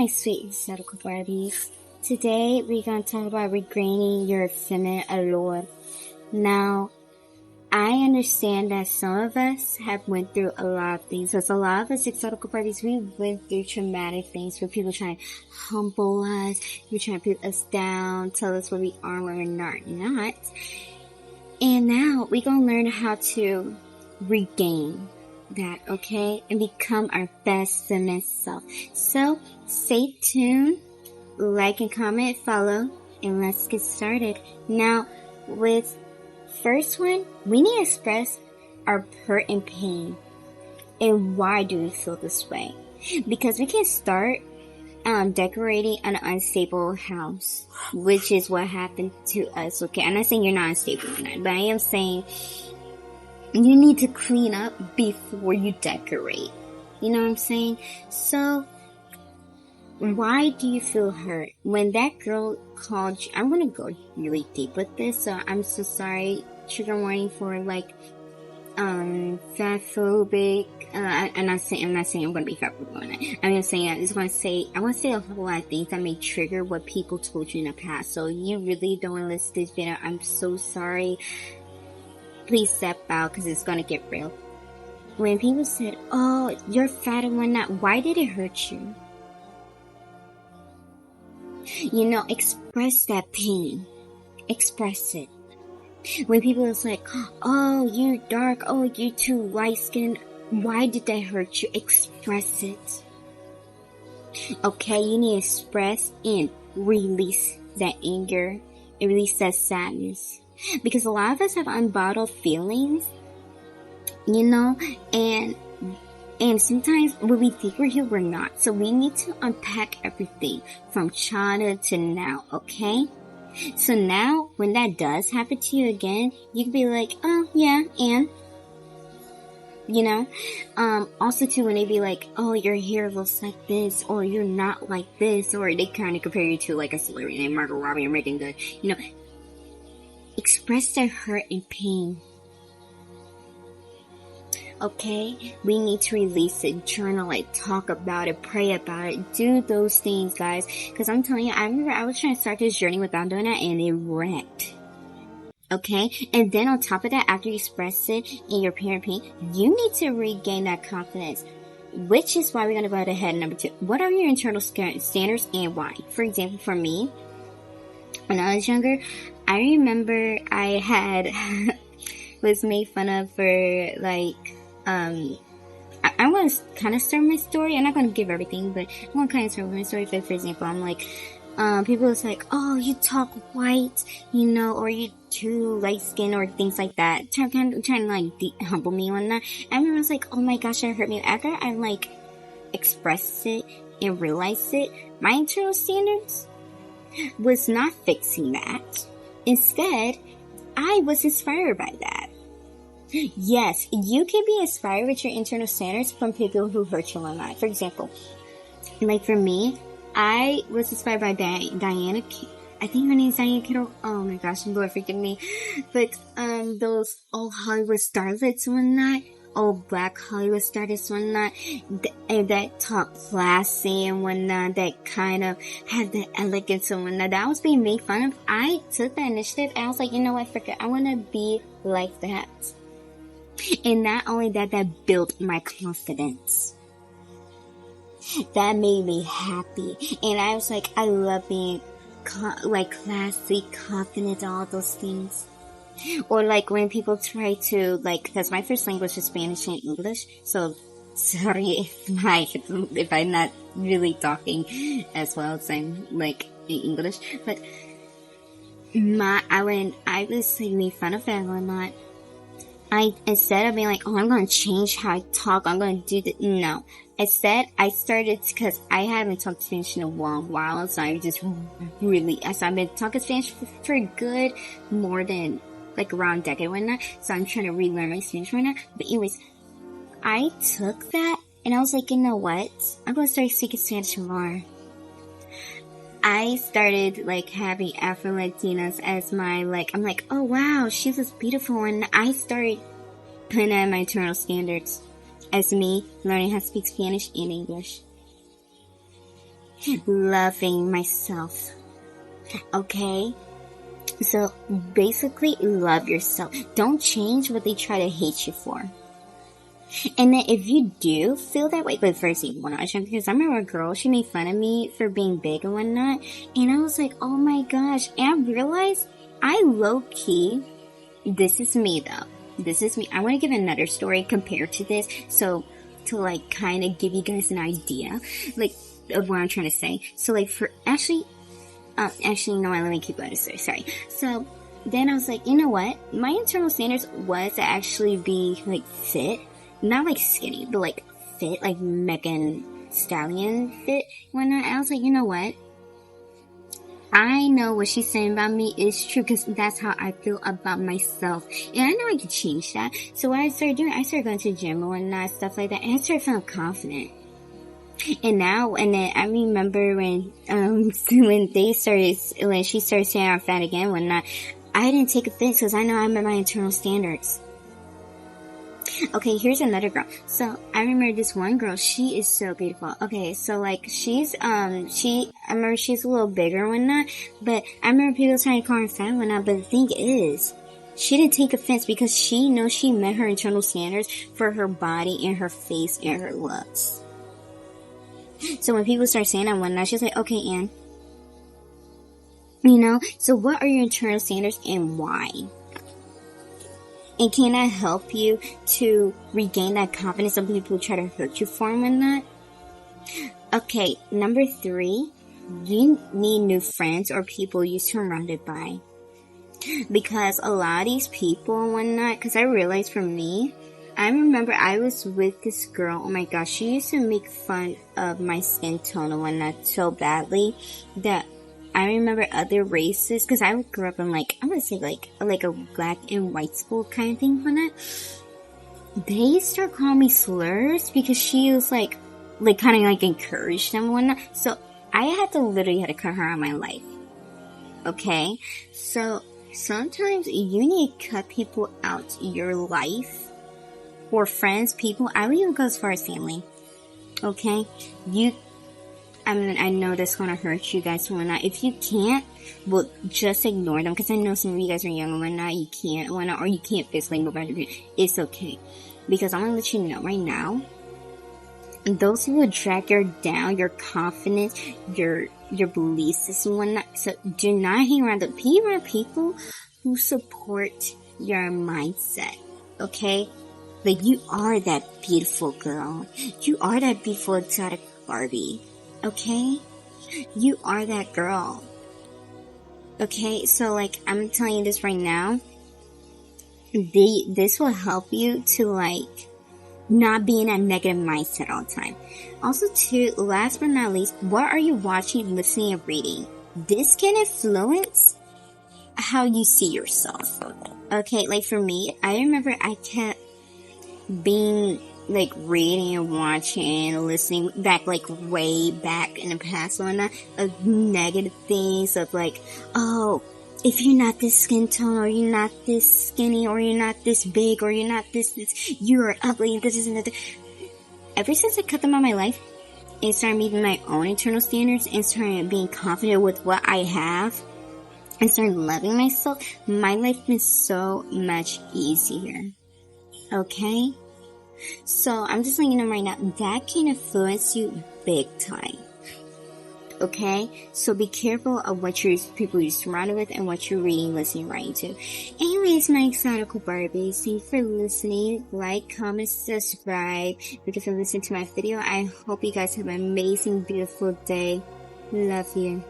my sweet Exotical Barbies. Today we're going to talk about regaining your feminine allure. Now, I understand that some of us have went through a lot of things, because a lot of us Exotical Barbies, we went through traumatic things where people try to humble us, you try to put us down, tell us what we are when we're not. And now we're going to learn how to regain that, okay, and become our best feminine self. So stay tuned, like and comment, follow, and let's get started. Now, with first one, we need to express our hurt and pain, and why do we feel this way? Because we can start decorating an unstable house, which is what happened to us. Okay, I'm not saying you're not unstable, but I am saying you need to clean up before you decorate. You know what I'm saying? So, why do you feel hurt? When that girl called you, I'm gonna go really deep with this, so I'm so sorry. Trigger warning for fatphobic. I'm not saying I'm gonna be fatphobic on it. I'm just saying I want to say a whole lot of things that may trigger what people told you in the past. So you really don't want to listen to this video. I'm so sorry. Please step out because it's gonna get real. When people said, "Oh, you're fat and whatnot," why did it hurt you? You know, express that pain. Express it. When people is like, "Oh, you're dark. Oh, you're too light skinned," why did that hurt you? Express it. Okay, you need to express and release that anger and release that sadness. Because a lot of us have unbottled feelings, you know, and sometimes when we think we're here, we're not. So we need to unpack everything from childhood to now, okay? So now, when that does happen to you again, you can be like, "Oh, yeah, and," you know? Also too, when they be like, "Oh, your hair looks like this," or "You're not like this," or they kind of compare you to like a celebrity named Margot Robbie or Megan Good, you know, express their hurt and pain. Okay? We need to release it, journal it, talk about it, pray about it, do those things, guys. Because I'm telling you, I remember I was trying to start this journey without doing that, and it wrecked. Okay? And then on top of that, after you express it in your parent pain, you need to regain that confidence. Which is why we're going to go to head number 2. What are your internal standards and why? For example, for me, when I was younger, I remember I had was made fun of for like I'm going to kind of start my story. I'm not going to give everything, but I'm going to kind of start my story. For example, I'm like, people was like, "Oh, you talk white, you know, or you too light skin," or things like that. Trying to like humble me on that. I remember I was like, "Oh my gosh, that hurt me." After I like expressed it and realized it, my internal standards was not fixing that. Instead, I was inspired by that. Yes, you can be inspired with your internal standards from people who hurt you a lot. For example, like for me, I was inspired by Diana. I think her name is Diana Kittle. Oh my gosh, Lord forgive me. But those old Hollywood starlets and whatnot, old black Hollywood starlets and whatnot, that talk classy and whatnot, that kind of had the elegance and whatnot, that was being made fun of. I took that initiative and I was like, you know what, forget, I want to be like that. And not only that, that built my confidence. That made me happy. And I was like, I love being classy, confident, all those things. Or like when people try to because my first language is Spanish and English, so sorry if I'm not really talking as well as I'm like in English, but when I was made fun of that or not, instead of being like, "Oh, I'm going to change how I talk, I'm going to do that," no. Instead, I started, because I haven't talked Spanish in a long while, so I've been talking Spanish for good more than like around a decade right now, so I'm trying to relearn my Spanish right now. But anyways, I took that and I was like, you know what? I'm going to start speaking Spanish more. I started like having Afro-Latinas as my I'm like, "Oh wow, she was beautiful," and I started putting at my internal standards as me learning how to speak Spanish and English. loving myself. Okay? So basically, love yourself. Don't change what they try to hate you for. And then if you do feel that way, but first you want to, because I remember a girl, she made fun of me for being big and whatnot, and I was like, oh my gosh, and I realized I low-key, this is me though, this is me. I want to give another story compared to this, so to like kind of give you guys an idea, like, of what I'm trying to say. So like for, actually, no, let me keep going to story, sorry. So then I was like, you know what, my internal standards was to actually be like fit, not like skinny, but like fit, like Megan Stallion fit, whatnot. I was like, you know what? I know what she's saying about me is true, because that's how I feel about myself. And I know I can change that. So what I started doing, I started going to the gym and whatnot, stuff like that, and I started feeling confident. And now, and then I remember when, when she started saying I'm fat again, whatnot, I didn't take offense because I know I met my internal standards. Okay, here's another girl. So, I remember this one girl, she is so beautiful. Okay, so like, I remember she's a little bigger and whatnot, but I remember people trying to call her fat and whatnot, but the thing is, she didn't take offense because she knows she met her internal standards for her body and her face and her looks. So when people start saying that and whatnot, she's like, okay, Ann. You know, so what are your internal standards and why? And can I help you to regain that confidence when people try to hurt you for and whatnot? Okay, number 3, you need new friends or people you're surrounded by. Because a lot of these people and whatnot, because I realized for me, I remember I was with this girl, oh my gosh, she used to make fun of my skin tone and whatnot so badly that I remember other races, because I grew up in like, I'm gonna say like a black and white school kind of thing on it. They start calling me slurs because she was like kind of like encouraged them and whatnot. So I had to literally cut her out of my life. Okay? So sometimes you need to cut people out your life, or friends, people. I would even go as far as family. Okay? I know that's gonna hurt you guys and whatnot. If you can't, well, just ignore them, because I know some of you guys are young and whatnot, you can't, whatnot, or you can't physically move out of it. It's okay. Because I'm gonna let you know right now, those who will drag you down, your confidence, your belief system and whatnot. So do not hang around people who support your mindset. Okay? Like, you are that beautiful girl. You are that beautiful exotic Barbie. Okay? You are that girl. Okay? So, like, I'm telling you this right now. This will help you to, like, not be in a negative mindset all the time. Also, too, last but not least, what are you watching, listening, and reading? This can influence how you see yourself. Okay? Like, for me, I remember I kept being like reading and watching and listening back, like way back in the past and whatnot, of negative things of like, oh, if you're not this skin tone, or you're not this skinny, or you're not this big, or you're not this, you're ugly, and this and that. Ever since I cut them out of my life and started meeting my own internal standards and started being confident with what I have and started loving myself, my life has been so much easier. Okay? So, I'm just letting you know right now, that can influence you big time. Okay? So, be careful of what people you're surrounded with and what you're reading, listening, writing to. Anyways, my Exotical Barbies, thank you for listening. Like, comment, subscribe. If you listen to my video, I hope you guys have an amazing, beautiful day. Love you.